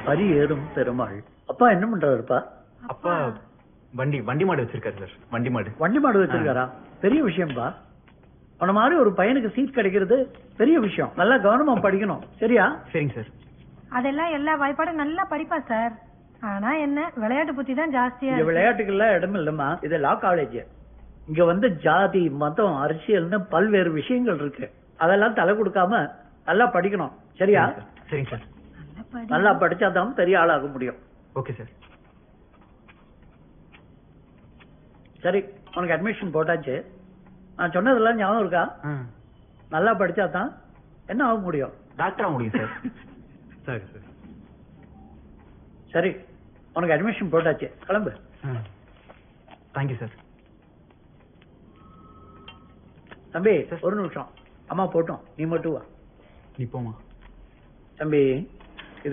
பரி ஏறும் பெருமாள். அப்பா என்ன பண்றாருப்பா? அப்பா வண்டி மாடு வச்சிருக்காரு சார். வண்டி மாடு வச்சிருக்காரா? பெரிய விஷயம்பா. உன மாதிரி ஒரு பையனுக்கு சீட் கிடைக்கிறது பெரிய விஷயம். நல்லா கவனமா படிக்கணும். சரியா? சரிங்க சார். அதெல்லாம் எல்லா வாய்ப்பாடும் நல்லா படிப்பா சார். ஆனா என்ன விளையாட்டு புத்தி தான் ஜாஸ்தியா. விளையாட்டுக்கெல்லாம் இடம் இல்லம்மா. இது லா காலேஜ். இங்க வந்து ஜாதி மதம் அரசியல்னு பல்வேறு விஷயங்கள் இருக்கு. அதெல்லாம் தலை கொடுக்காம நல்லா படிக்கணும். சரியா? சரிங்க சார். நல்லா படிச்சாதான் பெரிய ஆளாக முடியும். Okay sir. சரி, உனக்கு அட்மிஷன் போட்டாச்சு. நான் சொன்னதெல்லாம் ஞாபகம் இருக்கா? நல்லா படிச்சாதான் என்ன ஆக முடியும்? டாக்டர் ஆக முடியும் சார். சரி சார். சரி, உனக்கு அட்மிஷன் போட்டாச்சு. கிளம்பு. Thank you sir. தம்பி ஒரு நிமிஷம். அம்மா போட்டோம், நீ மட்டும் வா. நீ போமா. தம்பி